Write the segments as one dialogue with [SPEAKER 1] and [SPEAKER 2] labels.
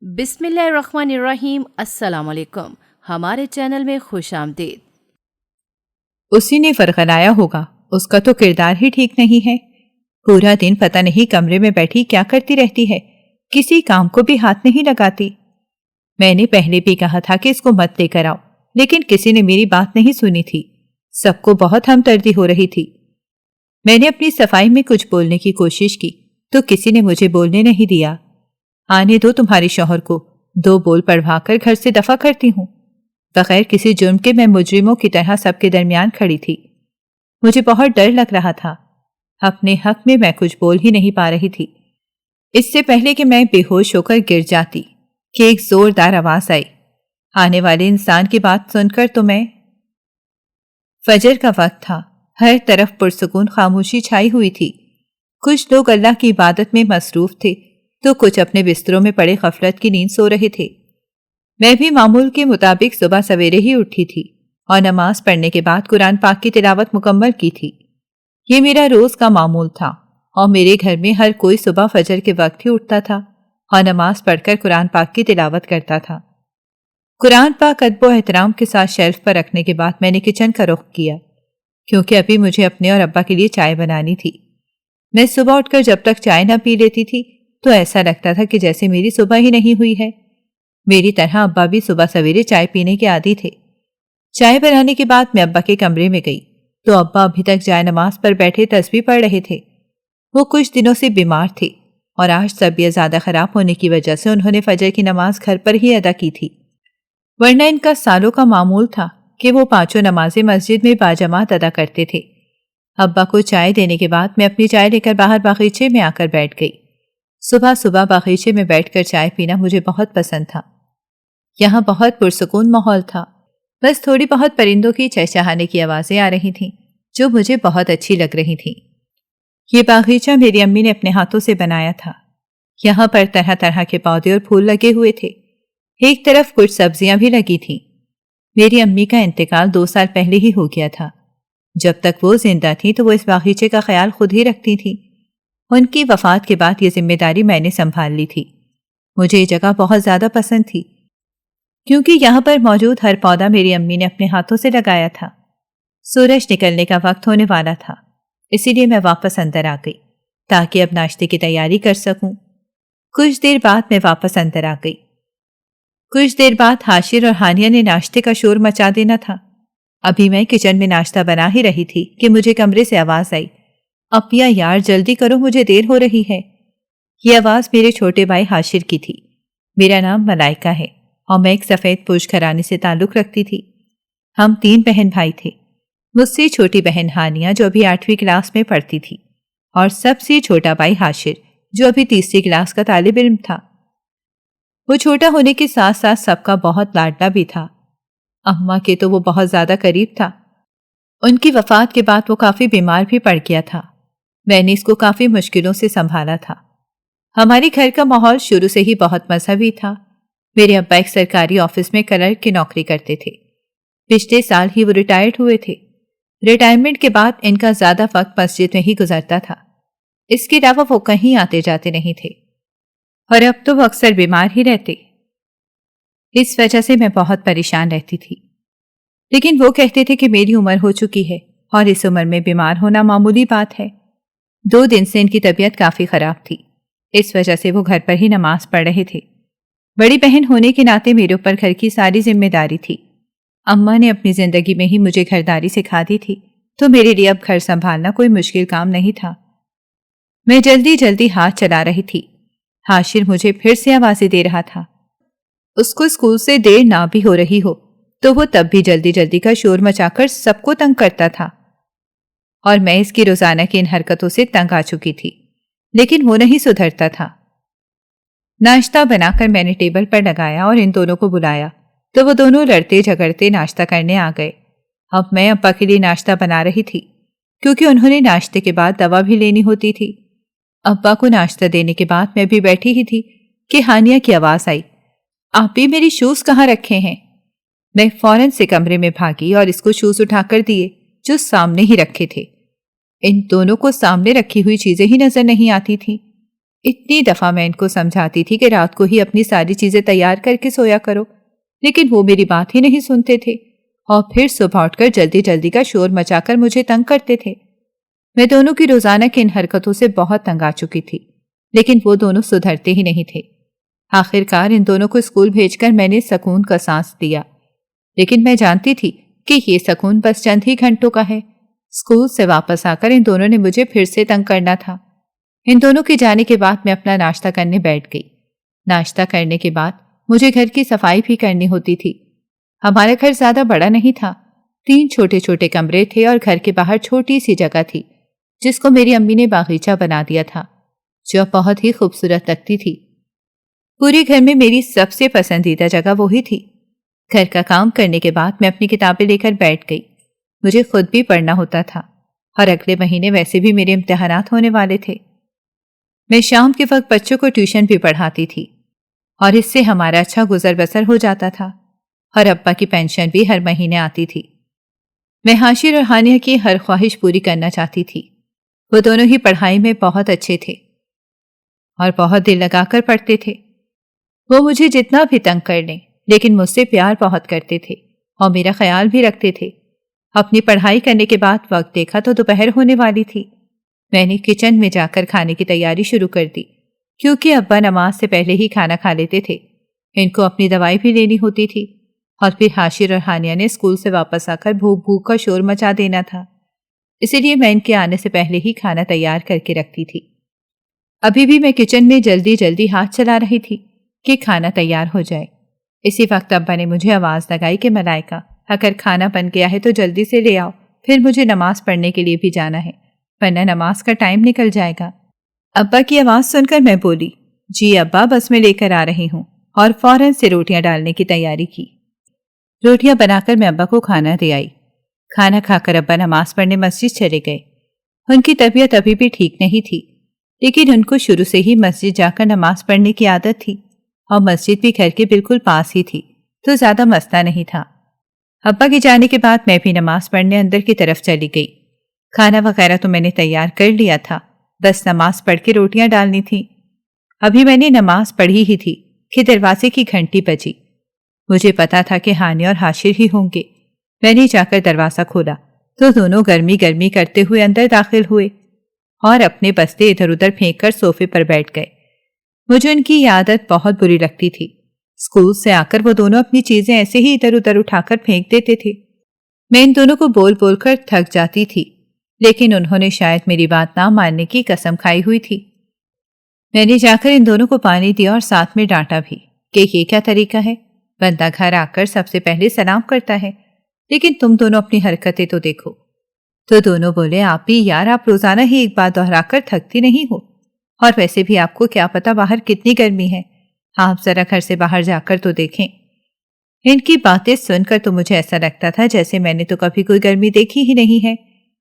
[SPEAKER 1] بسم اللہ الرحمن الرحیم۔ السلام علیکم، ہمارے چینل میں خوش آمدید۔
[SPEAKER 2] اسی نے فرغلایا ہوگا، اس کا تو کردار ہی ٹھیک نہیں ہے۔ پورا دن پتہ نہیں کمرے میں بیٹھی کیا کرتی رہتی ہے، کسی کام کو بھی ہاتھ نہیں لگاتی۔ میں نے پہلے بھی کہا تھا کہ اس کو مت لے کر آؤ، لیکن کسی نے میری بات نہیں سنی تھی۔ سب کو بہت ہمدردی ہو رہی تھی۔ میں نے اپنی صفائی میں کچھ بولنے کی کوشش کی تو کسی نے مجھے بولنے نہیں دیا۔ آنے دو تمہارے شوہر کو، 2 بول پڑھوا کر گھر سے دفع کرتی ہوں۔ بغیر کسی جرم کے میں مجرموں کی طرح سب کے درمیان کھڑی تھی۔ مجھے بہت ڈر لگ رہا تھا۔ اپنے حق میں میں کچھ بول ہی نہیں پا رہی تھی۔ اس سے پہلے کہ میں بے ہوش ہو کر گر جاتی کہ ایک زوردار آواز آئی۔ آنے والے انسان کی بات سن کر تو میں… فجر کا وقت تھا، ہر طرف پرسکون خاموشی چھائی ہوئی تھی۔ کچھ لوگ اللہ کی عبادت میں مصروف تھے تو کچھ اپنے بستروں میں پڑے غفلت کی نیند سو رہے تھے۔ میں بھی معمول کے مطابق صبح سویرے ہی اٹھی تھی اور نماز پڑھنے کے بعد قرآن پاک کی تلاوت مکمل کی تھی۔ یہ میرا روز کا معمول تھا اور میرے گھر میں ہر کوئی صبح فجر کے وقت ہی اٹھتا تھا اور نماز پڑھ کر قرآن پاک کی تلاوت کرتا تھا۔ قرآن پاک ادب و احترام کے ساتھ شیلف پر رکھنے کے بعد میں نے کچن کا رخ کیا، کیونکہ ابھی مجھے اپنے اور ابا کے لیے چائے بنانی تھی۔ میں صبح اٹھ کر جب تک چائے نہ پی لیتی تھی تو ایسا لگتا تھا کہ جیسے میری صبح ہی نہیں ہوئی ہے۔ میری طرح ابا بھی صبح سویرے چائے پینے کے عادی تھے۔ چائے بنانے کے بعد میں ابا کے کمرے میں گئی تو ابا ابھی تک جائے نماز پر بیٹھے تسبیح پڑھ رہے تھے۔ وہ کچھ دنوں سے بیمار تھے اور آج طبیعت زیادہ خراب ہونے کی وجہ سے انہوں نے فجر کی نماز گھر پر ہی ادا کی تھی، ورنہ ان کا سالوں کا معمول تھا کہ وہ 5 نمازیں مسجد میں باجماعت ادا کرتے تھے۔ ابا کو چائے دینے کے بعد میں اپنی چائے لے کر باہر باغیچے میں آ کر بیٹھ گئی۔ صبح صبح باغیچے میں بیٹھ کر چائے پینا مجھے بہت پسند تھا۔ یہاں بہت پرسکون ماحول تھا، بس تھوڑی بہت پرندوں کی چہچہانے کی آوازیں آ رہی تھیں جو مجھے بہت اچھی لگ رہی تھیں۔ یہ باغیچہ میری امی نے اپنے ہاتھوں سے بنایا تھا۔ یہاں پر طرح طرح کے پودے اور پھول لگے ہوئے تھے۔ ایک طرف کچھ سبزیاں بھی لگی تھیں۔ میری امی کا انتقال 2 سال پہلے ہی ہو گیا تھا۔ جب تک وہ زندہ تھیں تو وہ اس باغیچے کا خیال خود ہی رکھتی تھیں۔ ان کی وفات کے بعد یہ ذمہ داری میں نے سنبھال لی تھی۔ مجھے یہ جگہ بہت زیادہ پسند تھی کیونکہ یہاں پر موجود ہر پودا میری امی نے اپنے ہاتھوں سے لگایا تھا۔ سورج نکلنے کا وقت ہونے والا تھا، اسی لیے میں واپس اندر آ گئی تاکہ اب ناشتے کی تیاری کر سکوں۔ کچھ دیر بعد میں واپس اندر آ گئی۔ کچھ دیر بعد حاشر اور ہانیہ نے ناشتے کا شور مچا دینا تھا۔ ابھی میں کچن میں ناشتہ بنا ہی رہی تھی کہ مجھے کمرے سے آواز آئی، اپیا یار جلدی کرو، مجھے دیر ہو رہی ہے۔ یہ آواز میرے چھوٹے بھائی حاشر کی تھی۔ میرا نام ملائکہ ہے اور میں ایک سفید پوش گھرانے سے تعلق رکھتی تھی۔ ہم 3 بہن بھائی تھے۔ مجھ سے چھوٹی بہن ہانیہ جو ابھی 8ویں کلاس میں پڑھتی تھی، اور سب سے چھوٹا بھائی حاشر جو ابھی 3ری کلاس کا طالب علم تھا۔ وہ چھوٹا ہونے کے ساتھ ساتھ سب کا بہت لاڈلا بھی تھا۔ اماں کے تو وہ بہت زیادہ قریب تھا۔ ان کی وفات کے بعد وہ کافی بیمار بھی پڑ گیا تھا۔ میں نے اس کو کافی مشکلوں سے سنبھالا تھا۔ ہمارے گھر کا ماحول شروع سے ہی بہت مذہبی تھا۔ میرے ابا ایک سرکاری آفس میں کلرک کی نوکری کرتے تھے۔ پچھلے سال ہی وہ ریٹائرڈ ہوئے تھے۔ ریٹائرمنٹ کے بعد ان کا زیادہ وقت مسجد میں ہی گزرتا تھا۔ اس کے علاوہ وہ کہیں آتے جاتے نہیں تھے، اور اب تو وہ اکثر بیمار ہی رہتے۔ اس وجہ سے میں بہت پریشان رہتی تھی، لیکن وہ کہتے تھے کہ میری عمر ہو چکی ہے اور اس عمر میں بیمار ہونا معمولی بات ہے۔ 2 دن سے ان کی طبیعت کافی خراب تھی، اس وجہ سے وہ گھر پر ہی نماز پڑھ رہے تھے۔ بڑی بہن ہونے کے ناطے میرے اوپر گھر کی ساری ذمہ داری تھی۔ اماں نے اپنی زندگی میں ہی مجھے گھرداری سکھا دی تھی، تو میرے لیے اب گھر سنبھالنا کوئی مشکل کام نہیں تھا۔ میں جلدی جلدی ہاتھ چلا رہی تھی۔ حاشر مجھے پھر سے آوازیں دے رہا تھا۔ اس کو اسکول سے دیر نہ بھی ہو رہی ہو تو وہ تب بھی جلدی جلدی کا شور مچا کر سب کو تنگ کرتا تھا، اور میں اس کی روزانہ کی ان حرکتوں سے تنگ آ چکی تھی، لیکن وہ نہیں سدھرتا تھا۔ ناشتہ بنا کر میں نے ٹیبل پر لگایا اور ان دونوں کو بلایا تو وہ دونوں لڑتے جھگڑتے ناشتہ کرنے آ گئے۔ اب میں ابا کے لیے ناشتہ بنا رہی تھی کیونکہ انہوں نے ناشتے کے بعد دوا بھی لینی ہوتی تھی۔ ابا کو ناشتہ دینے کے بعد میں بھی بیٹھی ہی تھی کہ ہانیہ کی آواز آئی، آپ بھی میری شوز کہاں رکھے ہیں؟ میں فوراً سے کمرے میں بھاگی اور اس کو شوز اٹھا کر دیے جو سامنے ہی رکھے تھے۔ ان دونوں کو سامنے رکھی ہوئی چیزیں ہی نظر نہیں آتی تھیں، اتنی دفعہ میں ان کو سمجھاتی تھی کہ رات کو ہی اپنی ساری چیزیں تیار کر کے سویا کرو، لیکن وہ میری بات ہی نہیں سنتے تھے اور پھر صبح اٹھ کر جلدی جلدی کا شور مچا کر مجھے تنگ کرتے تھے۔ میں دونوں کی روزانہ کی ان حرکتوں سے بہت تنگ آ چکی تھی، لیکن وہ دونوں سدھرتے ہی نہیں تھے۔ آخر کار ان دونوں کو اسکول بھیج کر میں نے سکون کا سانس دیا، لیکن میں جانتی تھی کہ یہ سکون بس چند ہی گھنٹوں کا ہے۔ اسکول سے واپس آ کر ان دونوں نے مجھے پھر سے تنگ کرنا تھا۔ ان دونوں کے جانے کے بعد میں اپنا ناشتہ کرنے بیٹھ گئی۔ ناشتہ کرنے کے بعد مجھے گھر کی صفائی بھی کرنی ہوتی تھی۔ ہمارا گھر زیادہ بڑا نہیں تھا، 3 چھوٹے چھوٹے کمرے تھے اور گھر کے باہر چھوٹی سی جگہ تھی جس کو میری امی نے باغیچہ بنا دیا تھا، جو بہت ہی خوبصورت لگتی تھی۔ پورے گھر میں میری سب سے پسندیدہ جگہ وہی تھی۔ گھر کا کام کرنے کے بعد میں اپنی کتابیں لے کر بیٹھ گئی۔ مجھے خود بھی پڑھنا ہوتا تھا اور اگلے مہینے ویسے بھی میرے امتحانات ہونے والے تھے۔ میں شام کے وقت بچوں کو ٹیوشن بھی پڑھاتی تھی اور اس سے ہمارا اچھا گزر بسر ہو جاتا تھا، اور ابا کی پینشن بھی ہر مہینے آتی تھی۔ میں حاشر اور ہانیہ کی ہر خواہش پوری کرنا چاہتی تھی۔ وہ دونوں ہی پڑھائی میں بہت اچھے تھے اور بہت دل لگا کر پڑھتے تھے۔ وہ مجھے جتنا بھی تنگ کر لیں، لیکن مجھ سے پیار بہت کرتے تھے اور میرا خیال بھی رکھتے تھے۔ اپنی پڑھائی کرنے کے بعد وقت دیکھا تو دوپہر ہونے والی تھی۔ میں نے کچن میں جا کر کھانے کی تیاری شروع کر دی، کیونکہ ابا نماز سے پہلے ہی کھانا کھا لیتے تھے۔ ان کو اپنی دوائی بھی لینی ہوتی تھی، اور پھر حاشر اور ہانیہ نے اسکول سے واپس آ کر بھوک بھوک کا شور مچا دینا تھا، اسی لیے میں ان کے آنے سے پہلے ہی کھانا تیار کر کے رکھتی تھی۔ ابھی بھی میں کچن میں جلدی جلدی ہاتھ چلا رہی تھی کہ کھانا تیار ہو جائے۔ اسی وقت ابا نے مجھے آواز لگائی کہ ملائکہ، اگر کھانا بن گیا ہے تو جلدی سے لے آؤ، پھر مجھے نماز پڑھنے کے لیے بھی جانا ہے، ورنہ نماز کا ٹائم نکل جائے گا۔ ابا کی آواز سن کر میں بولی، جی ابا، بس میں لے کر آ رہی ہوں، اور فوراً سے روٹیاں ڈالنے کی تیاری کی۔ روٹیاں بنا کر میں ابا کو کھانا دے آئی۔ کھانا کھا کر ابا نماز پڑھنے مسجد چلے گئے۔ ان کی طبیعت ابھی بھی ٹھیک نہیں تھی، لیکن ان کو شروع سے ہی مسجد جا کر نماز پڑھنے کی عادت تھی، اور مسجد بھی گھر کے بالکل پاس ہی تھی، تو زیادہ مسئلہ نہیں تھا۔ ابا کے جانے کے بعد میں بھی نماز پڑھنے اندر کی طرف چلی گئی۔ کھانا وغیرہ تو میں نے تیار کر لیا تھا، بس نماز پڑھ کے روٹیاں ڈالنی تھی۔ ابھی میں نے نماز پڑھی ہی تھی کہ دروازے کی گھنٹی بجی۔ مجھے پتا تھا کہ ہانیہ اور حاشر ہی ہوں گے۔ میں نے جا کر دروازہ کھولا تو دونوں گرمی گرمی کرتے ہوئے اندر داخل ہوئے اور اپنے بستے ادھر ادھر پھینک کر صوفے پر بیٹھ گئے۔ مجھے ان کی یہ عادت بہت بری لگتی تھی۔ اسکول سے آ کر وہ دونوں اپنی چیزیں ایسے ہی ادھر ادھر اٹھا کر پھینک دیتے تھے۔ میں ان دونوں کو بول بول کر تھک جاتی تھی، لیکن انہوں نے شاید میری بات نہ ماننے کی قسم کھائی ہوئی تھی۔ میں نے جا کر ان دونوں کو پانی دیا اور ساتھ میں ڈانٹا بھی کہ یہ کیا طریقہ ہے، بندہ گھر آ کر سب سے پہلے سلام کرتا ہے، لیکن تم دونوں اپنی حرکتیں تو دیکھو۔ تو دونوں بولے، آپ بھی یار، آپ روزانہ ہی ایک بات دہرا کر تھکتی نہیں ہو، اور ویسے بھی آپ کو کیا پتا باہر کتنی گرمی ہے، آپ ذرا گھر سے باہر جا کر تو دیکھیں۔ ان کی باتیں سن کر تو مجھے ایسا لگتا تھا جیسے میں نے تو کبھی کوئی گرمی دیکھی ہی نہیں ہے،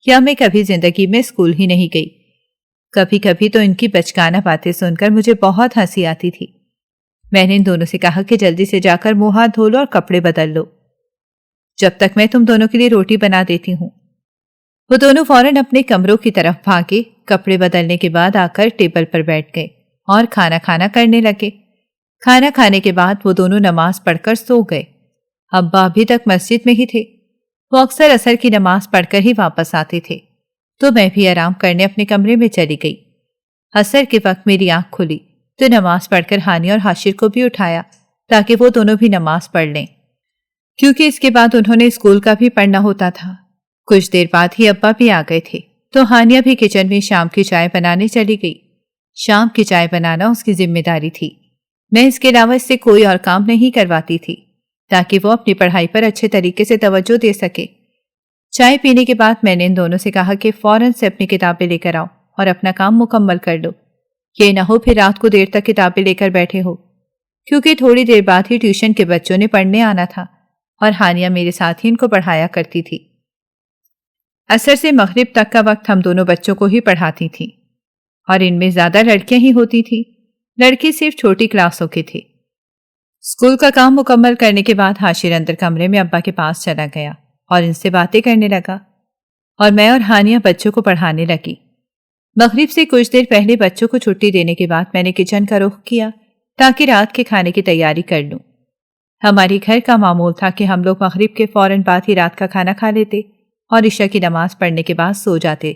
[SPEAKER 2] یا میں کبھی زندگی میں اسکول ہی نہیں گئی۔ کبھی کبھی تو ان کی بچکانہ باتیں سن کر مجھے بہت ہنسی آتی تھی۔ میں نے ان دونوں سے کہا کہ جلدی سے جا کر منہ ہاتھ دھو لو اور کپڑے بدل لو، جب تک میں تم دونوں کے لیے روٹی بنا دیتی ہوں۔ وہ دونوں فوراً اپنے کمروں کی طرف بھاگے، کپڑے بدلنے کے بعد آ کر ٹیبل پر بیٹھ گئے اور کھانا کرنے لگے۔ کھانا کھانے کے بعد وہ دونوں نماز پڑھ کر سو گئے۔ ابا ابھی تک مسجد میں ہی تھے۔ وہ اکثر عصر کی نماز پڑھ کر ہی واپس آتے تھے، تو میں بھی آرام کرنے اپنے کمرے میں چلی گئی۔ عصر کے وقت میری آنکھ کھلی تو نماز پڑھ کر ہانیہ اور حاشر کو بھی اٹھایا تاکہ وہ دونوں بھی نماز پڑھ لیں، کیونکہ اس کے بعد انہوں نے اسکول کا بھی پڑھنا ہوتا تھا۔ کچھ دیر بعد ہی ابا بھی آ گئے تھے، تو ہانیہ بھی کچن میں شام کی چائے بنانے چلی گئی۔ شام کی چائے بنانا اس کی ذمہ داری تھی۔ میں اس کے علاوہ اس سے کوئی اور کام نہیں کرواتی تھی تاکہ وہ اپنی پڑھائی پر اچھے طریقے سے توجہ دے سکے۔ چائے پینے کے بعد میں نے ان دونوں سے کہا کہ فوراً سے اپنی کتابیں لے کر آؤ اور اپنا کام مکمل کر لو۔ یہ نہ ہو پھر رات کو دیر تک کتابیں لے کر بیٹھے ہو، کیونکہ تھوڑی دیر بعد ہی ٹیوشن کے بچوں نے پڑھنے آنا تھا اور ہانیہ میرے ساتھ ہی ان کو پڑھایا کرتی تھی۔ عصر سے مغرب تک کا وقت ہم دونوں بچوں کو ہی پڑھاتی تھیں، اور ان میں زیادہ لڑکیاں ہی ہوتی تھیں، لڑکے صرف چھوٹی کلاسوں کے تھے۔ اسکول کا کام مکمل کرنے کے بعد حاشر اندر کمرے میں ابا کے پاس چلا گیا اور ان سے باتیں کرنے لگا، اور میں اور ہانیہ بچوں کو پڑھانے لگی۔ مغرب سے کچھ دیر پہلے بچوں کو چھٹی دینے کے بعد میں نے کچن کا رخ کیا تاکہ رات کے کھانے کی تیاری کر لوں۔ ہمارے گھر کا معمول تھا کہ ہم لوگ مغرب کے فوراً بعد ہی رات کا کھانا کھا لیتے اور عشاء کی نماز پڑھنے کے بعد سو جاتے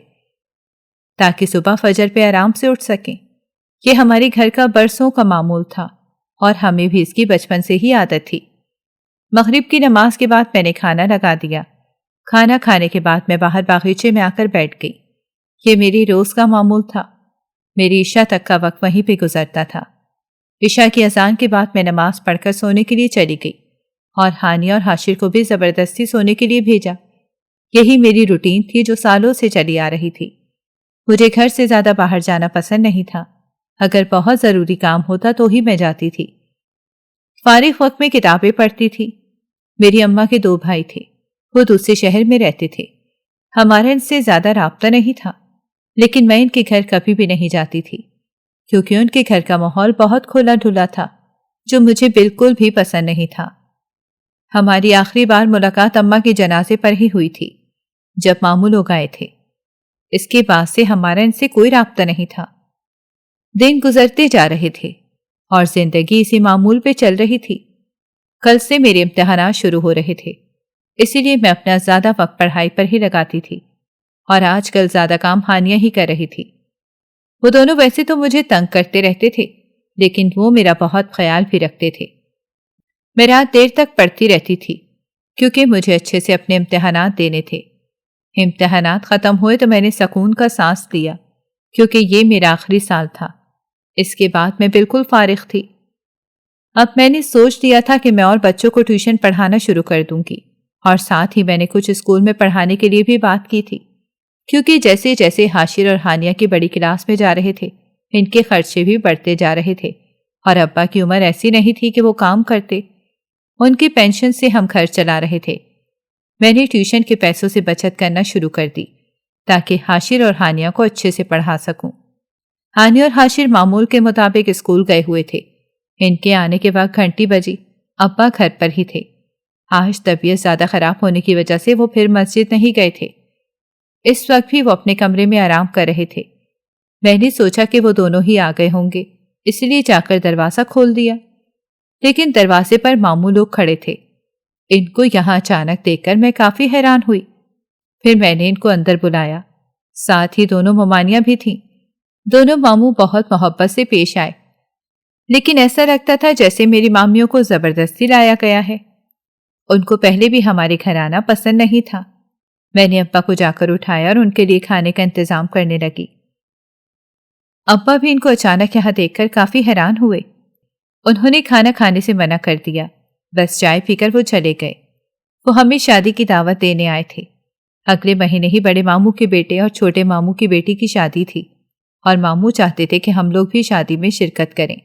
[SPEAKER 2] تاکہ صبح فجر پہ آرام سے اٹھ سکیں۔ یہ ہمارے گھر کا برسوں کا معمول تھا اور ہمیں بھی اس کی بچپن سے ہی عادت تھی۔ مغرب کی نماز کے بعد میں نے کھانا لگا دیا۔ کھانا کھانے کے بعد میں باہر باغیچے میں آ کر بیٹھ گئی۔ یہ میری روز کا معمول تھا۔ میری عشاء تک کا وقت وہیں پہ گزرتا تھا۔ عشاء کی اذان کے بعد میں نماز پڑھ کر سونے کے لیے چلی گئی اور ہانیہ اور حاشر کو بھی زبردستی سونے کے لیے بھیجا۔ یہی میری روٹین تھی جو سالوں سے چلی آ رہی تھی۔ مجھے گھر سے زیادہ باہر جانا پسند نہیں تھا۔ اگر بہت ضروری کام ہوتا تو ہی میں جاتی تھی۔ فارغ وقت میں کتابیں پڑھتی تھی۔ میری اماں کے 2 بھائی تھے۔ وہ دوسرے شہر میں رہتے تھے۔ ہمارا ان سے زیادہ رابطہ نہیں تھا، لیکن میں ان کے گھر کبھی بھی نہیں جاتی تھی کیونکہ ان کے گھر کا ماحول بہت کھلا ڈھلا تھا جو مجھے بالکل بھی پسند نہیں تھا۔ ہماری آخری بار ملاقات اماں کے جنازے پر ہی ہوئی تھی جب ماموں لوگ آئے تھے۔ اس کے بعد سے ہمارا ان سے کوئی رابطہ نہیں تھا۔ دن گزرتے جا رہے تھے اور زندگی اسی معمول پہ چل رہی تھی۔ کل سے میرے امتحانات شروع ہو رہے تھے، اسی لیے میں اپنا زیادہ وقت پڑھائی پر ہی لگاتی تھی اور آج کل زیادہ کام ہانیہ ہی کر رہی تھی۔ وہ دونوں ویسے تو مجھے تنگ کرتے رہتے تھے، لیکن وہ میرا بہت خیال بھی رکھتے تھے۔ میں رات دیر تک پڑھتی رہتی تھی کیونکہ مجھے اچھے سے اپنے امتحانات دینے تھے۔ امتحانات ختم ہوئے تو میں نے سکون کا سانس لیا کیونکہ یہ میرا آخری سال تھا۔ اس کے بعد میں بالکل فارغ تھی۔ اب میں نے سوچ لیا تھا کہ میں اور بچوں کو ٹیوشن پڑھانا شروع کر دوں گی، اور ساتھ ہی میں نے کچھ اسکول میں پڑھانے کے لیے بھی بات کی تھی کیونکہ جیسے جیسے حاشر اور ہانیہ کی بڑی کلاس میں جا رہے تھے ان کے خرچے بھی بڑھتے جا رہے تھے اور ابا کی عمر ایسی نہیں تھی کہ وہ کام کرتے۔ ان کی پینشن سے ہم گھر چلا رہے تھے۔ میں نے ٹیوشن کے پیسوں سے بچت کرنا شروع کر دی تاکہ حاشر اور ہانیہ کو اچھے سے پڑھا سکوں۔ ہانیہ اور حاشر معمول کے مطابق اسکول گئے ہوئے تھے۔ ان کے آنے کے وقت گھنٹی بجی۔ ابا گھر پر ہی تھے۔ آج طبیعت زیادہ خراب ہونے کی وجہ سے وہ پھر مسجد نہیں گئے تھے۔ اس وقت بھی وہ اپنے کمرے میں آرام کر رہے تھے۔ میں نے سوچا کہ وہ دونوں ہی آ گئے ہوں گے، اس لیے جا کر دروازہ کھول دیا، لیکن دروازے پر ماموں لوگ کھڑے تھے۔ ان کو یہاں اچانک دیکھ کر میں کافی حیران ہوئی۔ پھر میں نے ان کو اندر بلایا۔ ساتھ ہی دونوں ممانیاں بھی تھیں۔ دونوں ماموں بہت محبت سے پیش آئے، لیکن ایسا لگتا تھا جیسے میری مامیوں کو زبردستی لایا گیا ہے۔ ان کو پہلے بھی ہمارے گھر آنا پسند نہیں تھا۔ میں نے ابا کو جا کر اٹھایا اور ان کے لیے کھانے کا انتظام کرنے لگی۔ ابا بھی ان کو اچانک یہاں دیکھ کر کافی حیران ہوئے۔ انہوں نے کھانا کھانے سے منع کر دیا، بس چائے پی کر وہ چلے گئے۔ وہ ہمیں شادی کی دعوت دینے آئے تھے۔ اگلے مہینے ہی بڑے ماموں کے بیٹے اور چھوٹے ماموں کی بیٹی کی شادی تھی اور ماموں چاہتے تھے کہ ہم لوگ بھی شادی میں شرکت کریں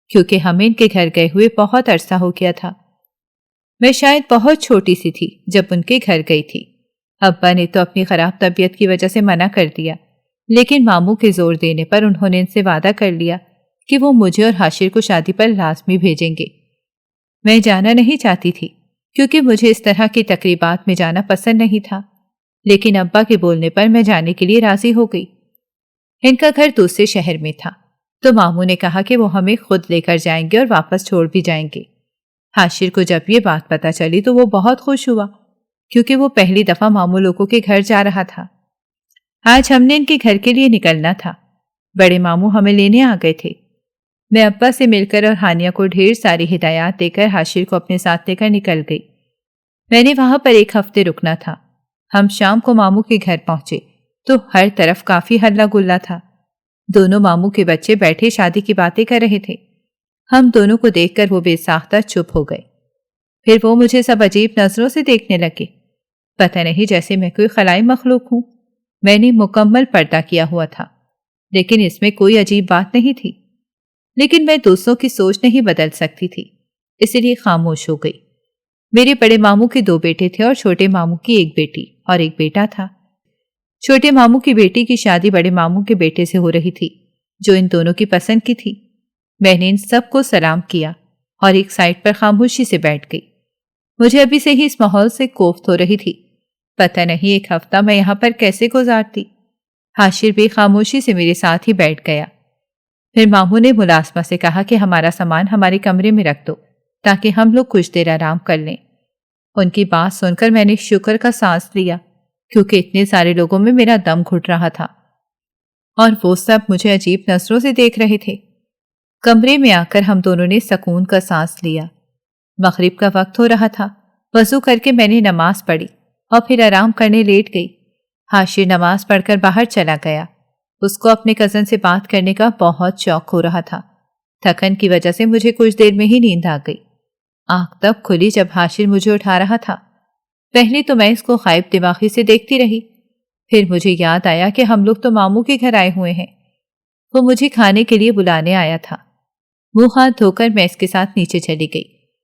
[SPEAKER 2] کیونکہ ہمیں ان کے گھر گئے ہوئے بہت عرصہ ہو گیا تھا۔ میں شاید بہت چھوٹی سی تھی جب ان کے گھر گئی تھی۔ ابا نے تو اپنی خراب طبیعت کی وجہ سے منع کر دیا، لیکن ماموں کے زور دینے پر انہوں نے ان سے وعدہ کر لیا کہ وہ مجھے اور حاشر کو شادی پر لازمی بھیجیں گے۔ میں جانا نہیں چاہتی تھی کیونکہ مجھے اس طرح کی تقریبات میں جانا پسند نہیں تھا، لیکن ابا کے بولنے پر میں جانے کے لیے راضی ہو گئی۔ ان کا گھر دوسرے شہر میں تھا تو ماموں نے کہا کہ وہ ہمیں خود لے کر جائیں گے اور واپس چھوڑ بھی جائیں گے۔ حاشر کو جب یہ بات پتہ چلی تو وہ بہت خوش ہوا کیونکہ وہ پہلی دفعہ ماموں لوگوں کے گھر جا رہا تھا۔ آج ہم نے ان کے گھر کے لیے نکلنا تھا۔ بڑے ماموں ہمیں لینے آ گئے تھے۔ میں ابا سے مل کر اور ہانیہ کو ڈھیر ساری ہدایات دے کر حاشر کو اپنے ساتھ لے کر نکل گئی۔ میں نے وہاں پر 1 ہفتے رکنا تھا۔ ہم شام کو ماموں کے گھر پہنچے تو ہر طرف کافی ہلہ گلا تھا۔ دونوں ماموں کے بچے بیٹھے شادی کی باتیں کر رہے تھے۔ ہم دونوں کو دیکھ کر وہ بے ساختہ چپ ہو گئے۔ پھر وہ مجھے سب عجیب نظروں سے دیکھنے لگے، پتہ نہیں جیسے میں کوئی خلائی مخلوق ہوں۔ میں نے مکمل پردہ کیا ہوا تھا، لیکن اس میں کوئی عجیب بات نہیں تھی، لیکن میں دوسروں کی سوچ نہیں بدل سکتی تھی، اسی لیے خاموش ہو گئی۔ میرے بڑے ماموں کے 2 بیٹے تھے اور چھوٹے ماموں کی 1 بیٹی اور 1 بیٹا تھا۔ چھوٹے ماموں کی بیٹی کی شادی بڑے ماموں کے بیٹے سے ہو رہی تھی جو ان دونوں کی پسند کی تھی۔ میں نے ان سب کو سلام کیا اور ایک سائڈ پر خاموشی سے بیٹھ گئی۔ مجھے ابھی سے ہی اس ماحول سے کوفت ہو رہی تھی۔ پتہ نہیں 1 ہفتہ میں یہاں پر کیسے گزارتی۔ حاشر بھی خاموشی سے میرے ساتھ ہی بیٹھ گیا۔ پھر ماموں نے ملازمہ سے کہا کہ ہمارا سامان ہمارے کمرے میں رکھ دو تاکہ ہم لوگ کچھ دیر آرام کر لیں۔ ان کی بات سن کر میں نے شکر کا سانس لیا، کیونکہ اتنے سارے لوگوں میں میرا دم گھٹ رہا تھا اور وہ سب مجھے عجیب نظروں سے دیکھ رہے تھے۔ کمرے میں آ کر ہم دونوں نے سکون کا سانس لیا۔ مغرب کا وقت ہو رہا تھا۔ وضو کر کے میں نے نماز پڑھی اور پھر آرام کرنے لیٹ گئی۔ حاشر نماز پڑھ کر باہر چلا گیا۔ اس کو اپنے کزن سے بات کرنے کا بہت شوق ہو رہا تھا۔ تھکن کی وجہ سے مجھے کچھ دیر میں ہی نیند آ گئی۔ آنکھ تب کھلی جب حاشر مجھے اٹھا رہا تھا۔ پہلے تو میں اس کو غائب دماغی سے دیکھتی رہی، پھر مجھے یاد آیا کہ ہم لوگ تو ماموں کے گھر آئے ہوئے ہیں۔ وہ مجھے کھانے کے لیے بلانے آیا تھا۔ منہ ہاتھ دھو کر میں اس کے ساتھ نیچے چلی گئی،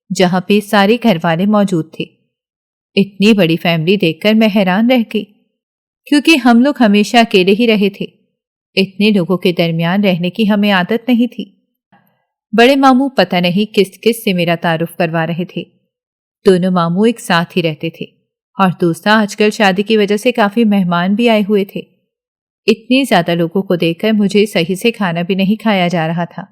[SPEAKER 2] جہاں پہ سارے گھر والے موجود تھے۔ اتنی بڑی فیملی دیکھ کر میں حیران رہ گئی، کیونکہ ہم لوگ ہمیشہ اکیلے ہی رہے تھے۔ اتنے لوگوں کے درمیان رہنے کی ہمیں عادت نہیں تھی۔ بڑے ماموں پتہ نہیں کس کس سے میرا تعارف کروا رہے تھے۔ دونوں ماموں ایک ساتھ ہی رہتے تھے اور دوسرا آج کل شادی کی وجہ سے کافی مہمان بھی آئے ہوئے تھے۔ اتنی زیادہ لوگوں کو دیکھ کر مجھے صحیح سے کھانا بھی نہیں کھایا جا رہا تھا۔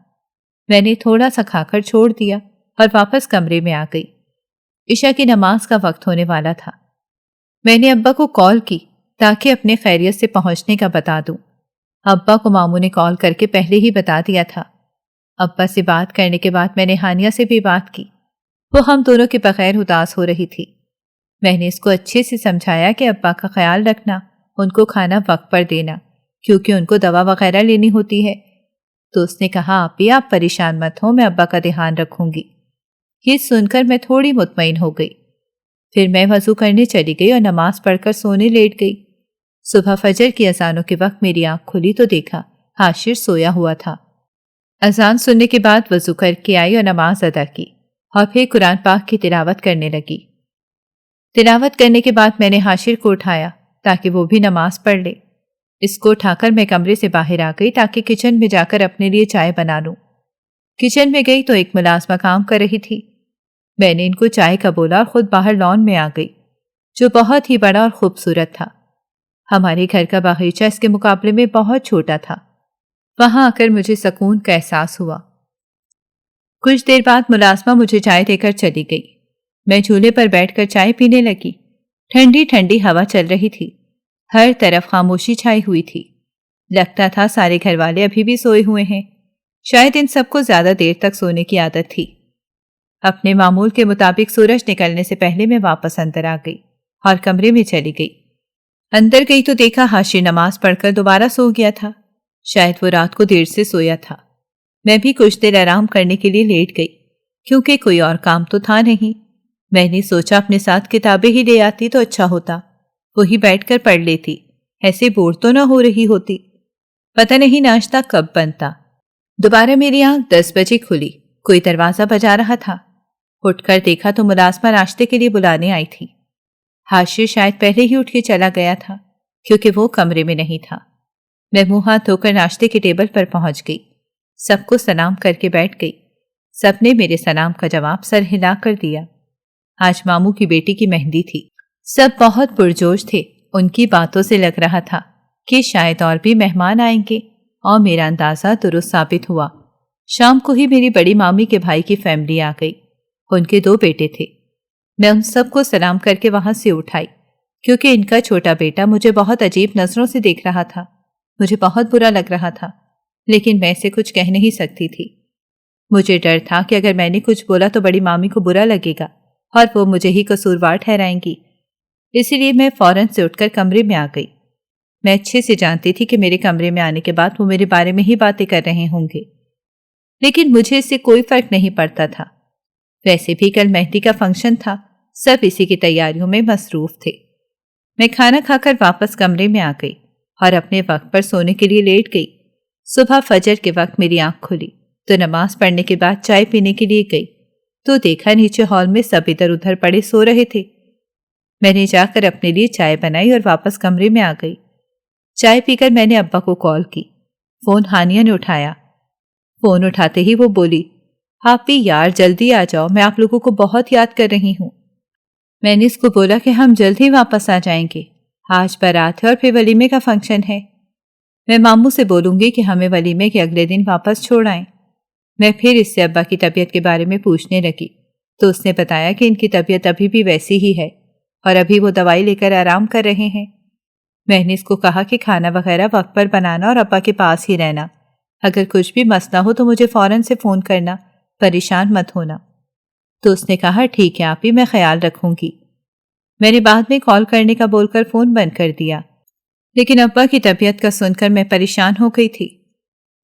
[SPEAKER 2] میں نے تھوڑا سا کھا کر چھوڑ دیا اور واپس کمرے میں آ گئی۔ عشاء کی نماز کا وقت ہونے والا تھا۔ میں نے ابا کو کال کی تاکہ اپنے خیریت سے پہنچنے کا بتا دوں۔ ابا کو ماموں نے کال کر کے پہلے ہی بتا دیا تھا۔ ابا سے بات کرنے کے بعد میں نے ہانیہ سے بھی بات کی۔ وہ ہم دونوں کے بغیر اداس ہو رہی تھی۔ میں نے اس کو اچھے سے سمجھایا کہ ابا کا خیال رکھنا، ان کو کھانا وقت پر دینا، کیونکہ ان کو دوا وغیرہ لینی ہوتی ہے۔ تو اس نے کہا آپی آپ پریشان مت ہو، میں ابا کا دھیان رکھوں گی۔ یہ سن کر میں تھوڑی مطمئن ہو گئی۔ پھر میں وضو کرنے چلی گئی اور نماز پڑھ کر سونے لیٹ گئی۔ صبح فجر کی اذانوں کے وقت میری آنکھ کھلی تو دیکھا حاشر سویا ہوا تھا۔ اذان سننے کے بعد وضو کر کے آئی اور نماز ادا کی اور پھر قرآن پاک کی تلاوت کرنے لگی۔ تلاوت کرنے کے بعد میں نے حاشر کو اٹھایا تاکہ وہ بھی نماز پڑھ لے۔ اس کو اٹھا کر میں کمرے سے باہر آ گئی تاکہ کچن میں جا کر اپنے لیے چائے بنا لوں۔ کچن میں گئی تو ایک ملازمہ کام کر رہی تھی۔ میں نے ان کو چائے کا بولا اور خود باہر لان میں آ گئی، جو بہت ہی بڑا اور خوبصورت تھا۔ ہمارے گھر کا باغیچہ اس کے مقابلے میں بہت چھوٹا تھا۔ وہاں آ کر مجھے سکون کا احساس ہوا۔ کچھ دیر بعد ملازمہ مجھے چائے دے کر چلی گئی۔ میں چولہے پر بیٹھ کر چائے پینے لگی۔ ٹھنڈی ٹھنڈی ہوا چل رہی تھی۔ ہر طرف خاموشی چھائی ہوئی تھی۔ لگتا تھا سارے گھر والے ابھی بھی سوئے ہوئے ہیں۔ شاید ان سب کو زیادہ دیر تک سونے کی عادت تھی۔ اپنے معمول کے مطابق سورج نکلنے سے پہلے میں واپس اندر آ گئی اور کمرے میں چلی گئی۔ اندر گئی تو دیکھا حاشر نماز پڑھ کر دوبارہ سو گیا تھا۔ شاید وہ رات کو دیر سے سویا تھا۔ میں بھی کچھ دیر آرام کرنے کے لیے لیٹ گئی، کیونکہ کوئی اور کام تو تھا نہیں۔ میں نے سوچا اپنے ساتھ کتابیں ہی لے آتی تو اچھا ہوتا، وہی بیٹھ کر پڑھ لیتی، ایسے بور تو نہ ہو رہی ہوتی۔ پتہ نہیں ناشتہ کب بنتا۔ دوبارہ میری آنکھ 10 بجے کھلی۔ کوئی دروازہ بجا رہا تھا۔ اٹھ کر دیکھا تو ملازمہ ناشتے کے لیے بلانے آئی تھی۔ حاشر شاید پہلے ہی اٹھ کے چلا گیا تھا، کیونکہ وہ کمرے میں نہیں تھا۔ میں منہ ہاتھ دھو کر ناشتے کے ٹیبل پر پہنچ گئی۔ سب کو سلام کر کے بیٹھ گئی۔ سب نے میرے سلام کا جواب سر ہلا کر دیا۔ آج ماموں کی بیٹی کی مہندی تھی۔ سب بہت پرجوش تھے۔ ان کی باتوں سے لگ رہا تھا کہ شاید اور بھی مہمان آئیں گے، اور میرا اندازہ درست ثابت ہوا۔ شام کو ہی میری بڑی مامی کے بھائی کی فیملی آ گئی۔ ان کے 2 بیٹے تھے۔ میں ان سب کو سلام کر کے وہاں سے اٹھائی، کیونکہ ان کا چھوٹا بیٹا مجھے بہت عجیب نظروں سے دیکھ رہا تھا۔ مجھے بہت برا لگ رہا تھا، لیکن میں اسے کچھ کہہ نہیں سکتی تھی۔ مجھے ڈر تھا کہ اگر میں نے کچھ بولا تو بڑی مامی کو برا لگے گا اور وہ مجھے ہی قصوروار ٹھہرائیں گی۔ اسی لیے میں فوراً سے اٹھ کر کمرے میں آ گئی۔ میں اچھے سے جانتی تھی کہ میرے کمرے میں آنے کے بعد وہ میرے بارے میں ہی باتیں کر رہے ہوں گے، لیکن مجھے اس سے کوئی فرق نہیں پڑتا تھا۔ ویسے بھی کل مہندی کا فنکشن تھا، سب اسی کی تیاریوں میں مصروف تھے۔ میں کھانا کھا کر واپس کمرے میں آ گئی اور اپنے وقت پر سونے کے لیے لیٹ گئی۔ صبح فجر کے وقت میری آنکھ کھلی تو نماز پڑھنے کے بعد چائے پینے کے لیے گئی تو دیکھا نیچے ہال میں سب ادھر ادھر پڑے سو رہے تھے۔ میں نے جا کر اپنے لیے چائے بنائی اور واپس کمرے میں آ گئی۔ چائے پی کر میں نے ابا کو کال کی۔ فون ہانیہ نے اٹھایا۔ فون اٹھاتے ہی وہ بولی، آپی یار جلدی آ جاؤ، میں آپ لوگوں کو بہت یاد کر رہی ہوں۔ میں نے اس کو بولا کہ ہم جلد ہی واپس آ جائیں گے، آج بارات ہے اور پھر ولیمے کا فنکشن ہے۔ میں ماموں سے بولوں گی کہ ہمیں ولیمے کے اگلے دن واپس چھوڑ آئیں۔ میں پھر اس سے ابا کی طبیعت کے بارے میں پوچھنے لگی تو اس نے بتایا کہ ان کی طبیعت ابھی بھی ویسی ہی ہے اور ابھی وہ دوائی لے کر آرام کر رہے ہیں۔ میں نے اس کو کہا کہ کھانا وغیرہ وقت پر بنانا اور ابا کے پاس ہی رہنا، اگر کچھ بھی مسئلہ ہو تو مجھے فوراً سے فون کرنا، پریشان مت ہونا۔ تو اس نے کہا ٹھیک ہے آپی، میں خیال رکھوں گی۔ میں نے بعد میں کال کرنے کا بول کر فون بند کر دیا، لیکن ابا کی طبیعت کا سن کر میں پریشان ہو گئی تھی۔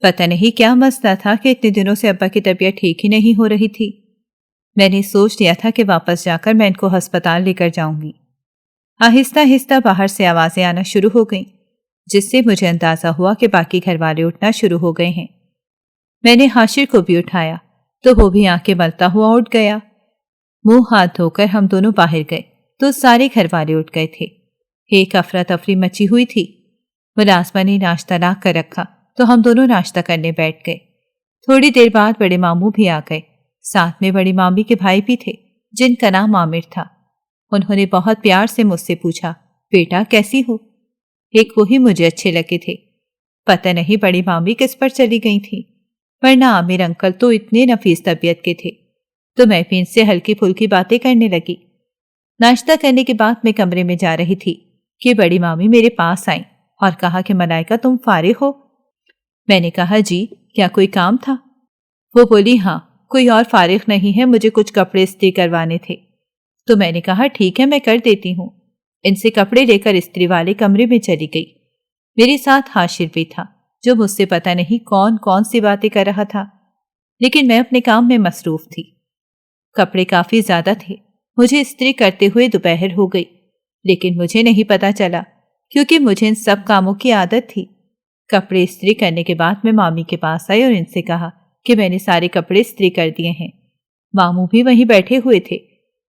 [SPEAKER 2] پتہ نہیں کیا مسئلہ تھا کہ اتنے دنوں سے ابا کی طبیعت ٹھیک ہی نہیں ہو رہی تھی۔ میں نے سوچ لیا تھا کہ واپس جا کر میں ان کو ہسپتال لے کر جاؤں گی۔ آہستہ آہستہ باہر سے آوازیں آنا شروع ہو گئیں، جس سے مجھے اندازہ ہوا کہ باقی گھر والے اٹھنا شروع ہو گئے ہیں۔ میں نے حاشر کو بھی اٹھایا تو وہ بھی آنکھیں ملتا ہوا اٹھ گیا۔ منہ ہاتھ دھو کر ہم دونوں باہر گئے تو سارے گھر والے اٹھ گئے تھے۔ ایک افراتفری مچی ہوئی تھی۔ ملازمہ نے ناشتہ لا کر رکھا تو ہم دونوں ناشتہ کرنے بیٹھ گئے۔ تھوڑی دیر بعد بڑے ماموں بھی آ گئے، ساتھ میں بڑی مامی کے بھائی بھی تھے جن کا نام عامر تھا۔ انہوں نے بہت پیار سے مجھ سے پوچھا بیٹا کیسی ہو؟ ایک وہی مجھے اچھے لگے تھے۔ پتہ نہیں بڑی مامی کس پر چلی گئی تھی، ورنہ عامر انکل تو اتنے نفیس طبیعت کے تھے۔ تو میں بھی ان سے ہلکی پھلکی باتیں کرنے لگی۔ ناشتہ کرنے کے بعد میں کمرے میں جا رہی تھی کہ بڑی مامی میرے پاس آئیں اور کہا کہ ملائکہ تم فارغ ہو؟ میں نے کہا جی، کیا کوئی کام تھا؟ وہ بولی ہاں، کوئی اور فارغ نہیں ہے، مجھے کچھ کپڑے استری کروانے تھے۔ تو میں نے کہا ٹھیک ہے میں کر دیتی ہوں۔ ان سے کپڑے لے کر استری والے کمرے میں چلی گئی۔ میرے ساتھ حاشر بھی تھا جو مجھ سے پتہ نہیں کون کون سی باتیں کر رہا تھا، لیکن میں اپنے کام میں مصروف تھی۔ کپڑے کافی زیادہ تھے، مجھے استری کرتے ہوئے دوپہر ہو گئی، لیکن مجھے نہیں پتہ چلا کیونکہ مجھے ان سب کاموں کی عادت تھی۔ کپڑے استری کرنے کے بعد میں مامی کے پاس آئی اور ان سے کہا کہ میں نے سارے کپڑے استری کر دیے ہیں۔ ماموں بھی وہیں بیٹھے ہوئے تھے۔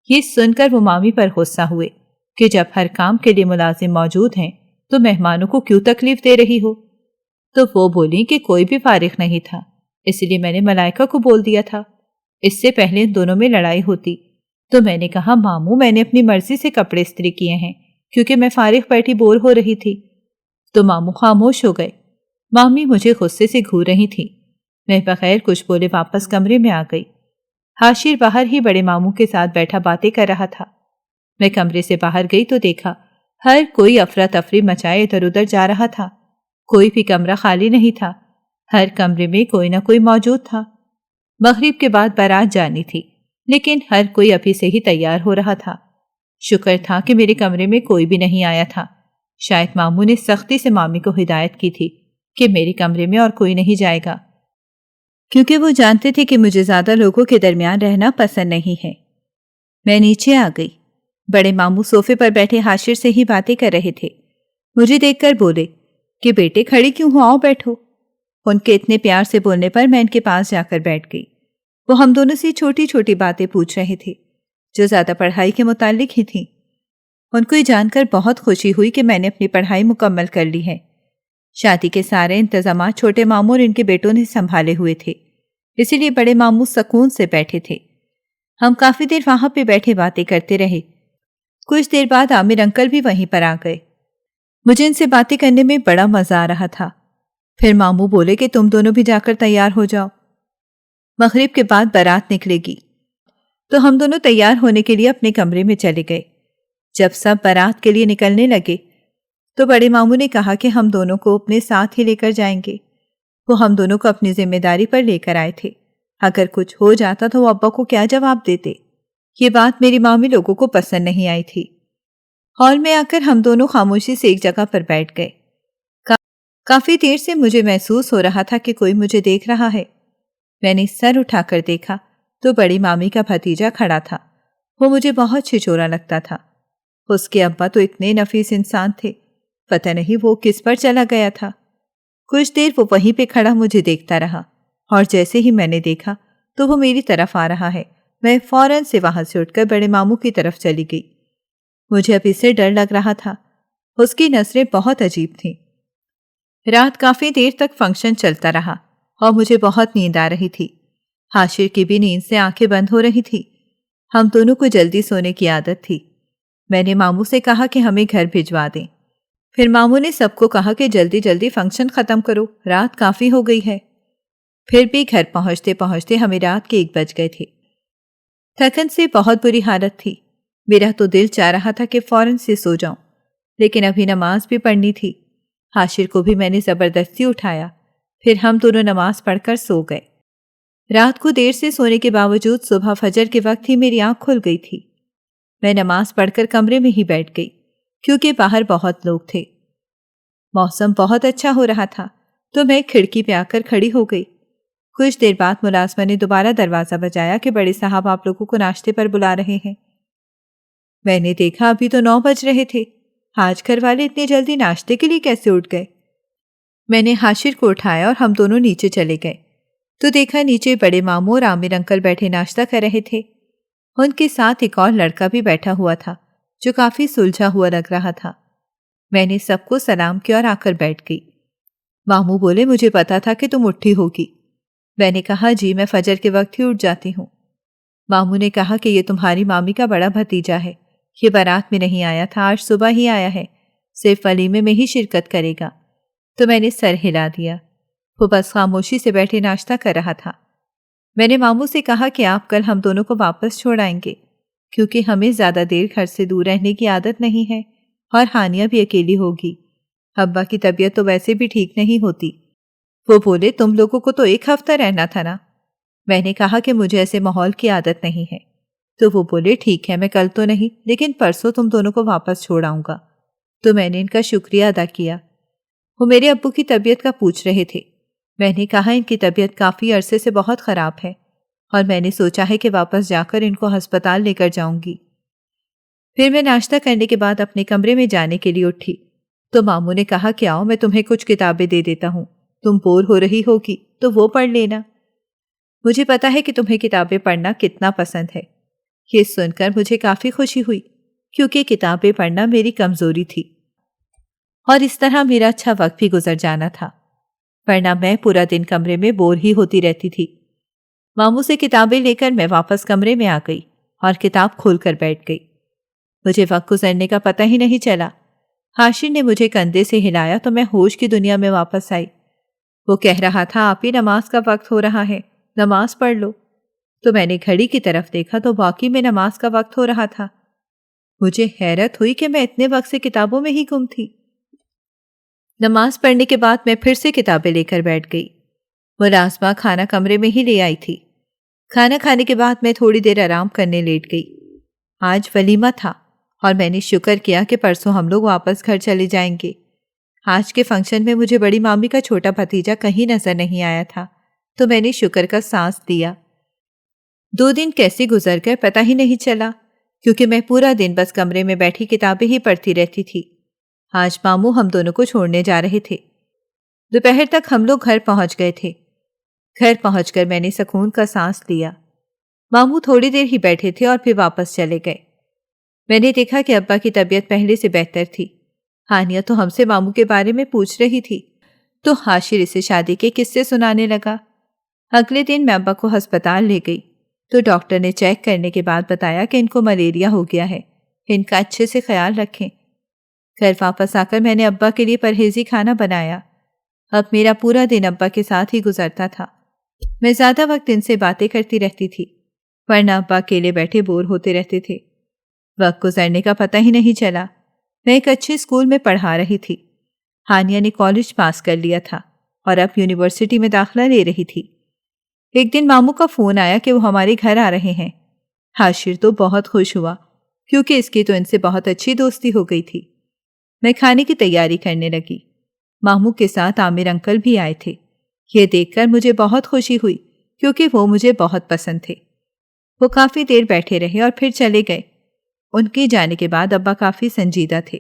[SPEAKER 2] یہ سن کر وہ مامی پر غصہ ہوئے کہ جب ہر کام کے لیے ملازم موجود ہیں تو مہمانوں کو کیوں تکلیف دے رہی ہو؟ تو وہ بولی کہ کوئی بھی فارغ نہیں تھا، اس لیے میں نے ملائکہ کو بول دیا تھا۔ اس سے پہلے ان دونوں میں لڑائی ہوتی تو میں نے کہا ماموں میں نے اپنی مرضی سے کپڑے استری کیے ہیں کیونکہ میں فارغ بیٹھی بور ہو رہی تھی۔ تو ماموں خاموش ہو گئے۔ مامی مجھے غصے سے گھور رہی تھی۔ میں بغیر کچھ بولے واپس کمرے میں آ گئی۔ حاشر باہر ہی بڑے ماموں کے ساتھ بیٹھا باتیں کر رہا تھا۔ میں کمرے سے باہر گئی تو دیکھا ہر کوئی افراتفری مچائے ادھر ادھر جا رہا تھا۔ کوئی بھی کمرہ خالی نہیں تھا، ہر کمرے میں کوئی نہ کوئی موجود تھا۔ مغرب کے بعد بارات جانی تھی، لیکن ہر کوئی ابھی سے ہی تیار ہو رہا تھا۔ شکر تھا کہ میرے کمرے میں کوئی بھی نہیں آیا تھا۔ شاید ماموں نے سختی سے مامی کو ہدایت کی تھی کہ میرے کمرے میں اور کوئی نہیں جائے گا، کیونکہ وہ جانتے تھے کہ مجھے زیادہ لوگوں کے درمیان رہنا پسند نہیں ہے۔ میں نیچے آ گئی۔ بڑے ماموں صوفے پر بیٹھے حاشر سے ہی باتیں کر رہے تھے۔ مجھے دیکھ کر بولے کہ بیٹے کھڑی کیوں ہو، آؤ بیٹھو۔ ان کے اتنے پیار سے بولنے پر میں ان کے پاس جا کر بیٹھ گئی۔ وہ ہم دونوں سے چھوٹی چھوٹی باتیں پوچھ رہے تھے جو زیادہ پڑھائی کے متعلق ہی تھیں۔ ان کو یہ جان کر بہت خوشی ہوئی کہ میں نے اپنی پڑھائی مکمل کر لی ہے۔ شادی کے سارے انتظامات چھوٹے ماموں اور ان کے بیٹوں نے سنبھالے ہوئے تھے، اسی لیے بڑے ماموں سکون سے بیٹھے تھے۔ ہم کافی دیر وہاں پہ بیٹھے باتیں کرتے رہے۔ کچھ دیر بعد عامر انکل بھی وہیں پر آ گئے۔ مجھے ان سے باتیں کرنے میں بڑا مزہ آ رہا تھا۔ پھر ماموں بولے کہ تم دونوں بھی جا کر تیار ہو جاؤ، مغرب کے بعد بارات نکلے گی۔ تو ہم دونوں تیار ہونے کے لیے اپنے کمرے میں چلے گئے۔ جب سب بارات کے لیے نکلنے لگے تو بڑے ماموں نے کہا کہ ہم دونوں کو اپنے ساتھ ہی لے کر جائیں گے۔ وہ ہم دونوں کو اپنی ذمہ داری پر لے کر آئے تھے۔ اگر کچھ ہو جاتا تو وہ ابا کو کیا جواب دیتے؟ یہ بات میری مامی لوگوں کو پسند نہیں آئی تھی۔ ہال میں آ کر ہم دونوں خاموشی سے ایک جگہ پر بیٹھ گئے۔ کافی دیر سے مجھے محسوس ہو رہا تھا کہ کوئی مجھے دیکھ رہا ہے۔ میں نے سر اٹھا کر دیکھا تو بڑی مامی کا بھتیجا کھڑا تھا۔ وہ مجھے بہت چھچورا لگتا تھا۔ اس کے ابا تو اتنے نفیس انسان تھے، پتہ نہیں وہ کس پر چلا گیا تھا۔ کچھ دیر وہ وہیں پہ کھڑا مجھے دیکھتا رہا، اور جیسے ہی میں نے دیکھا تو وہ میری طرف آ رہا ہے، میں فوراً سے وہاں سے اٹھ کر بڑے ماموں کی طرف چلی گئی۔ مجھے اب اس سے ڈر لگ رہا تھا۔ اس کی نظریں بہت عجیب تھیں۔ رات کافی دیر تک فنکشن چلتا رہا اور مجھے بہت نیند آ رہی تھی۔ حاشر کی بھی نیند سے آنکھیں بند ہو رہی تھی۔ ہم دونوں کو جلدی سونے کی عادت تھی۔ میں نے ماموں سے کہا کہ ہمیں گھر بھجوا دیں۔ پھر ماموں نے سب کو کہا کہ جلدی جلدی فنکشن ختم کرو، رات کافی ہو گئی ہے۔ پھر بھی گھر پہنچتے پہنچتے ہمیں رات کے 1 بج گئے تھے۔ تھکن سے بہت بری حالت تھی۔ میرا تو دل چاہ رہا تھا کہ فوراً سے سو جاؤں، لیکن ابھی نماز بھی پڑھنی تھی۔ حاشر کو بھی میں نے زبردستی اٹھایا، پھر ہم دونوں نماز پڑھ کر سو گئے۔ رات کو دیر سے سونے کے باوجود صبح فجر کے وقت ہی میری آنکھ کھل گئی تھی۔ میں نماز پڑھ کر کمرے میں ہی بیٹھ گئی، کیونکہ باہر بہت لوگ تھے۔ موسم بہت اچھا ہو رہا تھا تو میں کھڑکی پہ آ کر کھڑی ہو گئی۔ کچھ دیر بعد ملازمہ نے دوبارہ دروازہ بجایا کہ بڑے صاحب آپ لوگوں کو ناشتے پر بلا رہے ہیں۔ میں نے دیکھا ابھی تو 9 بج رہے تھے، آج گھر والے اتنے جلدی ناشتے کے لیے کیسے اٹھ گئے؟ میں نے حاشر کو اٹھایا اور ہم دونوں نیچے چلے گئے تو دیکھا نیچے بڑے ماموں اور عامر انکل بیٹھے ناشتہ کر رہے تھے۔ ان کے ساتھ ایک اور لڑکا بھی بیٹھا ہوا تھا جو کافی سلجھا ہوا لگ رہا تھا۔ میں نے سب کو سلام کیا اور آ کر بیٹھ گئی۔ ماموں بولے مجھے پتا تھا کہ تم اٹھی ہوگی۔ میں نے کہا جی میں فجر کے وقت ہی اٹھ جاتی ہوں۔ ماموں نے کہا کہ یہ تمہاری مامی کا بڑا بھتیجا ہے، یہ بارات میں نہیں آیا تھا، آج صبح ہی آیا ہے، صرف ولیمے میں ہی شرکت کرے گا۔ تو میں نے سر ہلا دیا۔ وہ بس خاموشی سے بیٹھے ناشتہ کر رہا تھا۔ میں نے ماموں سے کہا کہ آپ کل ہم دونوں کو واپس چھوڑ آئیں گے، کیونکہ ہمیں زیادہ دیر گھر سے دور رہنے کی عادت نہیں ہے اور ہانیہ بھی اکیلی ہوگی۔ ابا کی طبیعت تو ویسے بھی ٹھیک نہیں ہوتی۔ وہ بولے تم لوگوں کو تو 1 ہفتہ رہنا تھا نا۔ میں نے کہا کہ مجھے ایسے ماحول کی عادت نہیں ہے۔ تو وہ بولے ٹھیک ہے میں کل تو نہیں لیکن پرسوں تم دونوں کو واپس چھوڑ آؤں گا۔ تو میں نے ان کا شکریہ ادا کیا۔ وہ میرے ابو کی طبیعت کا پوچھ رہے تھے۔ میں نے کہا ان کی طبیعت کافی عرصے سے بہت خراب ہے اور میں نے سوچا ہے کہ واپس جا کر ان کو ہسپتال لے کر جاؤں گی۔ پھر میں ناشتہ کرنے کے بعد اپنے کمرے میں جانے کے لیے اٹھی تو ماموں نے کہا کہ آؤ میں تمہیں کچھ کتابیں دے دیتا ہوں، تم بور ہو رہی ہوگی تو وہ پڑھ لینا۔ مجھے پتا ہے کہ تمہیں کتابیں پڑھنا کتنا پسند ہے۔ یہ سن کر مجھے کافی خوشی ہوئی کیونکہ کتابیں پڑھنا میری کمزوری تھی اور اس طرح میرا اچھا وقت بھی گزر جانا تھا، ورنہ میں پورا دن کمرے میں بور ہی ہوتی رہتی تھی۔ ماموں سے کتابیں لے کر میں واپس کمرے میں آ گئی اور کتاب کھول کر بیٹھ گئی۔ مجھے وقت گزرنے کا پتہ ہی نہیں چلا۔ حاشر نے مجھے کندھے سے ہلایا تو میں ہوش کی دنیا میں واپس آئی۔ وہ کہہ رہا تھا آپ ہی نماز کا وقت ہو رہا ہے، نماز پڑھ لو۔ تو میں نے گھڑی کی طرف دیکھا تو واقعی میں نماز کا وقت ہو رہا تھا۔ مجھے حیرت ہوئی کہ میں اتنے وقت سے کتابوں میں ہی گم تھی۔ نماز پڑھنے کے بعد میں پھر سے کتابیں لے کر بیٹھ گئی۔ ملازمہ کھانا کمرے میں ہی لے آئی تھی۔ کھانا کھانے کے بعد میں تھوڑی دیر آرام کرنے لیٹ گئی۔ آج ولیمہ تھا اور میں نے شکر کیا کہ پرسوں ہم لوگ واپس گھر چلے جائیں گے۔ آج کے فنکشن میں مجھے بڑی مامی کا چھوٹا بھتیجا کہیں نظر نہیں آیا تھا تو میں نے شکر کا سانس دیا۔ 2 دن کیسے گزر گئے پتہ ہی نہیں چلا کیونکہ میں پورا دن بس کمرے میں بیٹھی کتابیں ہی پڑھتی رہتی تھی۔ آج ماموں ہم دونوں کو چھوڑنے جا رہے تھے۔ دوپہر تک ہم لوگ گھر پہنچ گئے تھے۔ گھر پہنچ کر میں نے سکون کا سانس لیا۔ ماموں تھوڑی دیر ہی بیٹھے تھے اور پھر واپس چلے گئے۔ میں نے دیکھا کہ ابا کی طبیعت پہلے سے بہتر تھی۔ ہانیہ تو ہم سے ماموں کے بارے میں پوچھ رہی تھی تو حاشر اسے شادی کے قصے سنانے لگا۔ اگلے دن میں ابا کو ہسپتال لے گئی تو ڈاکٹر نے چیک کرنے کے بعد بتایا کہ ان کو ملیریا ہو گیا ہے، ان کا اچھے سے خیال رکھیں۔ گھر واپس آ کر میں نے ابا کے لیے پرہیزی کھانا بنایا۔ اب میرا پورا دن ابا کے ساتھ ہی گزرتا تھا۔ میں زیادہ وقت ان سے باتیں کرتی رہتی تھی، ورنہ ابا اکیلے بیٹھے بور ہوتے رہتے تھے۔ وقت گزرنے کا پتہ ہی نہیں چلا۔ میں ایک اچھے اسکول میں پڑھا رہی تھی۔ ہانیہ نے کالج پاس کر لیا تھا اور اب یونیورسٹی میں داخلہ لے رہی تھی۔ ایک دن ماموں کا فون آیا کہ وہ ہمارے گھر آ رہے ہیں۔ حاشر تو بہت خوش ہوا کیونکہ اس کی تو ان سے بہت اچھی دوستی ہو گئی تھی۔ میں کھانے کی تیاری کرنے لگی۔ ماموں کے ساتھ عامر انکل بھی آئے تھے۔ یہ دیکھ کر مجھے بہت خوشی ہوئی کیونکہ وہ مجھے بہت پسند تھے۔ وہ کافی دیر بیٹھے رہے اور پھر چلے گئے۔ ان کے جانے کے بعد ابا کافی سنجیدہ تھے۔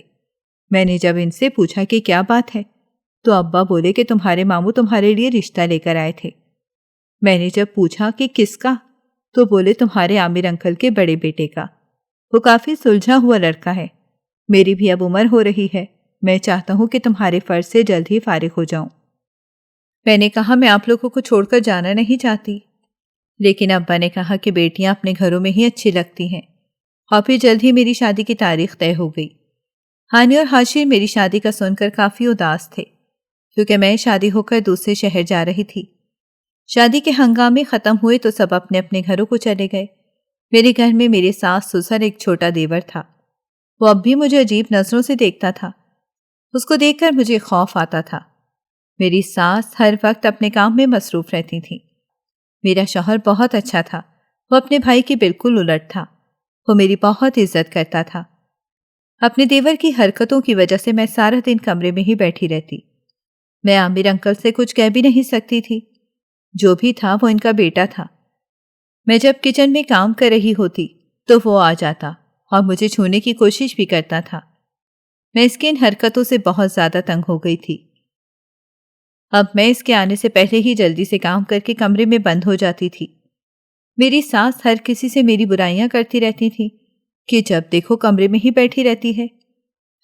[SPEAKER 2] میں نے جب ان سے پوچھا کہ کیا بات ہے تو ابا بولے کہ تمہارے ماموں تمہارے لیے رشتہ لے کر آئے تھے۔ میں نے جب پوچھا کہ کس کا تو بولے تمہارے عامر انکل کے بڑے بیٹے کا۔ وہ کافی سلجھا ہوا لڑکا ہے۔ میری بھی اب عمر ہو رہی ہے، میں چاہتا ہوں کہ تمہارے فرض سے جلد ہی فارغ ہو جاؤں۔ میں نے کہا میں آپ لوگوں کو چھوڑ کر جانا نہیں چاہتی، لیکن ابا نے کہا کہ بیٹیاں اپنے گھروں میں ہی اچھی لگتی ہیں اور پھر جلد ہی میری شادی کی تاریخ طے ہو گئی۔ ہانی اور حاشر میری شادی کا سن کر کافی اداس تھے، کیونکہ میں شادی ہو کر دوسرے شہر جا رہی تھی۔ شادی کے ہنگامے ختم ہوئے تو سب اپنے اپنے گھروں کو چلے گئے۔ میرے گھر میں میرے ساس سسر ایک چھوٹا دیور تھا۔ وہ اب بھی مجھے عجیب نظروں سے دیکھتا تھا۔ اس کو دیکھ کر مجھے خوف آتا تھا۔ میری ساس ہر وقت اپنے کام میں مصروف رہتی تھی۔ میرا شوہر بہت اچھا تھا۔ وہ اپنے بھائی کی بالکل الٹ تھا۔ وہ میری بہت عزت کرتا تھا۔ اپنے دیور کی حرکتوں کی وجہ سے میں سارا دن کمرے میں ہی بیٹھی رہتی۔ میں عامر انکل سے کچھ کہہ بھی نہیں سکتی تھی۔ جو بھی تھا وہ ان کا بیٹا تھا۔ میں جب کچن میں کام کر رہی ہوتی تو وہ آ جاتا اور مجھے چھونے کی کوشش بھی کرتا تھا۔ میں اس کی ان حرکتوں سے بہت زیادہ تنگ ہو گئی تھی۔ اب میں اس کے آنے سے پہلے ہی جلدی سے کام کر کے کمرے میں بند ہو جاتی تھی۔ میری ساس ہر کسی سے میری برائیاں کرتی رہتی تھی کہ جب دیکھو کمرے میں ہی بیٹھی رہتی ہے،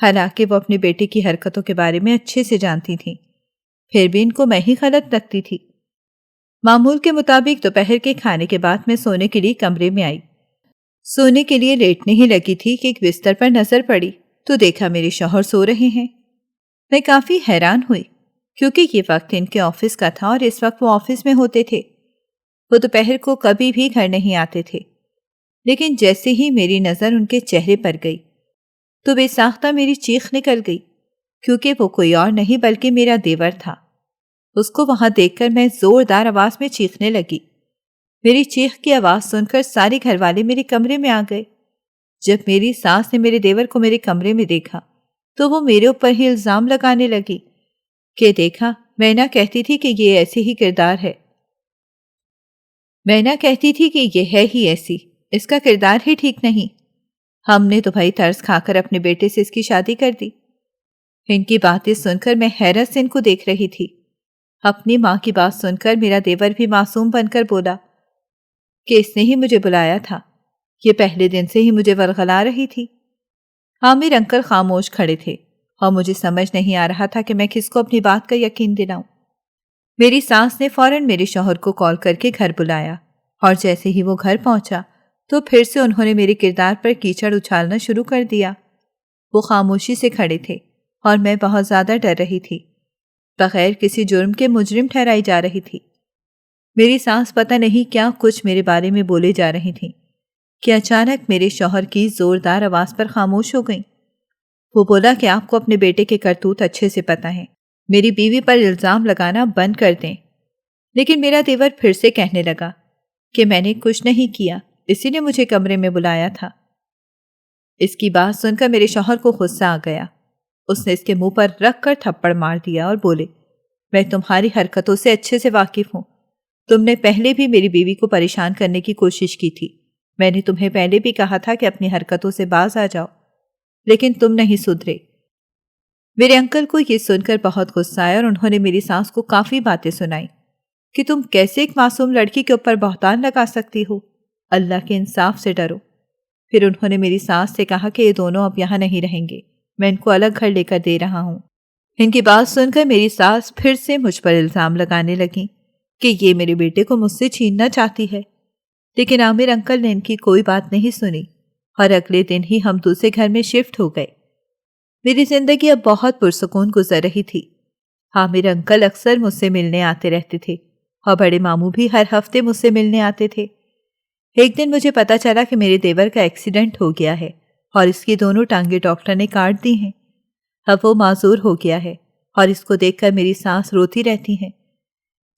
[SPEAKER 2] حالانکہ وہ اپنے بیٹے کی حرکتوں کے بارے میں اچھے سے جانتی تھیں، پھر بھی ان کو میں ہی غلط لگتی تھی۔ معمول کے مطابق دوپہر کے کھانے کے بعد میں سونے کے لیے کمرے میں آئی۔ سونے کے لیے لیٹنے ہی لگی تھی کہ ایک بستر پر نظر پڑی تو دیکھا میرے شوہر سو رہے ہیں۔ میں کافی حیران ہوئی کیونکہ یہ وقت ان کے آفس کا تھا اور اس وقت وہ آفس میں ہوتے تھے۔ وہ دوپہر کو کبھی بھی گھر نہیں آتے تھے، لیکن جیسے ہی میری نظر ان کے چہرے پر گئی تو بے ساختہ میری چیخ نکل گئی، کیونکہ وہ کوئی اور نہیں بلکہ میرا دیور تھا۔ اس کو وہاں دیکھ کر میں زوردار آواز میں چیخنے لگی۔ میری چیخ کی آواز سن کر سارے گھر والے میرے کمرے میں آ گئے۔ جب میری ساس نے میرے دیور کو میرے کمرے میں دیکھا تو وہ میرے اوپر ہی الزام لگانے لگی کہ دیکھا، میں نہ کہتی تھی کہ یہ ایسے ہی کردار ہے، میں نہ کہتی تھی کہ یہ ہے ہی ایسی، اس کا کردار ہی ٹھیک نہیں۔ ہم نے تو بھائی ترس کھا کر اپنے بیٹے سے اس کی شادی کر دی۔ ان کی باتیں سن کر میں حیرت سے ان کو دیکھ رہی تھی۔ اپنی ماں کی بات سن کر میرا دیور بھی معصوم بن کر بولا کہ اس نے ہی مجھے بلایا تھا، یہ پہلے دن سے ہی مجھے ورغلا رہی تھی۔ عامر انکل خاموش کھڑے تھے اور مجھے سمجھ نہیں آ رہا تھا کہ میں کس کو اپنی بات کا یقین دلاؤں۔ میری ساس نے فوراً میرے شوہر کو کال کر کے گھر بلایا اور جیسے ہی وہ گھر پہنچا تو پھر سے انہوں نے میرے کردار پر کیچڑ اچھالنا شروع کر دیا۔ وہ خاموشی سے کھڑے تھے اور میں بہت زیادہ ڈر رہی تھی، بغیر کسی جرم کے مجرم ٹھہرائی جا رہی تھی۔ میری ساس پتہ نہیں کیا کچھ میرے بارے میں بولے جا رہی تھیں کہ اچانک میرے شوہر کی زوردار آواز پر خاموش ہو گئیں۔ وہ بولا کہ آپ کو اپنے بیٹے کے کرتوت اچھے سے پتہ ہیں، میری بیوی پر الزام لگانا بند کر دیں۔ لیکن میرا دیور پھر سے کہنے لگا کہ میں نے کچھ نہیں کیا، اسی نے مجھے کمرے میں بلایا تھا۔ اس کی بات سن کر میرے شوہر کو غصہ آ گیا۔ اس نے اس کے منہ پر رکھ کر تھپڑ مار دیا اور بولے، میں تمہاری حرکتوں سے اچھے سے واقف ہوں۔ تم نے پہلے بھی میری بیوی کو پریشان کرنے کی کوشش کی تھی۔ میں نے تمہیں پہلے بھی کہا تھا کہ اپنی حرکتوں سے باز آ جاؤ، لیکن تم نہیں سدھرے۔ میرے انکل کو یہ سن کر بہت غصہ آیا اور انہوں نے میری ساس کو کافی باتیں سنائیں کہ تم کیسے ایک معصوم لڑکی کے اوپر بہتان لگا سکتی ہو، اللہ کے انصاف سے ڈرو۔ پھر انہوں نے میری ساس سے کہا کہ یہ دونوں اب یہاں نہیں رہیں گے، میں ان کو الگ گھر لے کر دے رہا ہوں۔ ان کی بات سن کر میری ساس پھر سے مجھ پر الزام لگانے لگیں کہ یہ میرے بیٹے کو مجھ سے چھیننا چاہتی ہے، لیکن عامر انکل نے ان کی کوئی بات نہیں سنی اور اگلے دن ہی ہم دوسرے گھر میں شفٹ ہو گئے۔ میری زندگی اب بہت پرسکون گزر رہی تھی۔ عامر انکل اکثر مجھ سے ملنے آتے رہتے تھے اور بڑے ماموں بھی ہر ہفتے مجھ سے ملنے آتے تھے۔ ایک دن مجھے پتا چلا کہ میرے دیور کا ایکسیڈنٹ ہو گیا ہے اور اس کی دونوں ٹانگیں ڈاکٹر نے کاٹ دی ہیں۔ اب وہ معذور ہو گیا ہے اور اس کو دیکھ کر میری سانس روتی رہتی ہیں،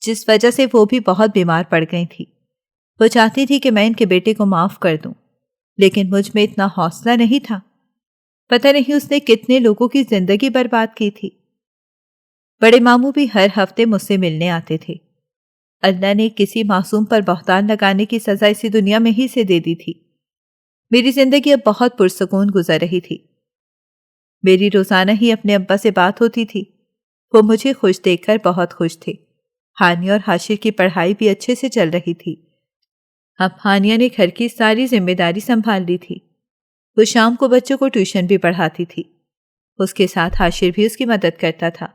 [SPEAKER 2] جس وجہ سے وہ بھی بہت بیمار پڑ گئی تھی۔ وہ چاہتی تھی کہ میں ان کے بیٹے کو معاف کر دوں، لیکن مجھ میں اتنا حوصلہ نہیں تھا۔ پتہ نہیں اس نے کتنے لوگوں کی زندگی برباد کی تھی۔ بڑے ماموں بھی ہر ہفتے مجھ سے ملنے آتے تھے۔ اللہ نے کسی معصوم پر بہتان لگانے کی سزا اسی دنیا میں ہی سے دے دی تھی۔ میری زندگی اب بہت پرسکون گزر رہی تھی۔ میری روزانہ ہی اپنے ابا سے بات ہوتی تھی۔ وہ مجھے خوش دیکھ کر بہت خوش تھے۔ ہانیہ اور حاشر کی پڑھائی بھی اچھے سے چل رہی تھی۔ اب ہانیہ نے گھر کی ساری ذمہ داری سنبھال لی تھی۔ وہ شام کو بچوں کو ٹیوشن بھی پڑھاتی تھی۔ اس کے ساتھ حاشر بھی اس کی مدد کرتا تھا۔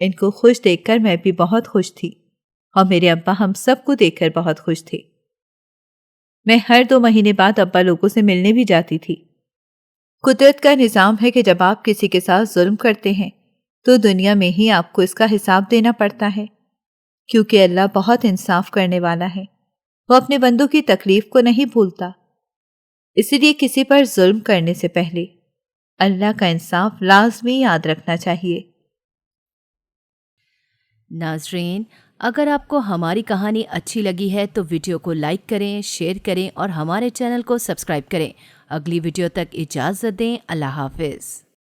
[SPEAKER 2] ان کو خوش دیکھ کر میں بھی بہت خوش تھی اور میرے ابا ہم سب کو دیکھ کر بہت خوش تھے۔ میں ہر 2 مہینے بعد ابا لوگوں سے ملنے بھی جاتی تھی۔ قدرت کا نظام ہے کہ جب آپ کسی کے ساتھ ظلم کرتے ہیں تو دنیا میں ہی آپ کو اس کا حساب دینا پڑتا ہے، کیونکہ اللہ بہت انصاف کرنے والا ہے۔ وہ اپنے بندوں کی تکلیف کو نہیں بھولتا، اس لیے کسی پر ظلم کرنے سے پہلے اللہ کا انصاف لازمی یاد رکھنا چاہیے۔
[SPEAKER 1] ناظرین، اگر آپ کو ہماری کہانی اچھی لگی ہے تو ویڈیو کو لائک کریں، شیئر کریں اور ہمارے چینل کو سبسکرائب کریں۔ اگلی ویڈیو تک اجازت دیں۔ اللہ حافظ۔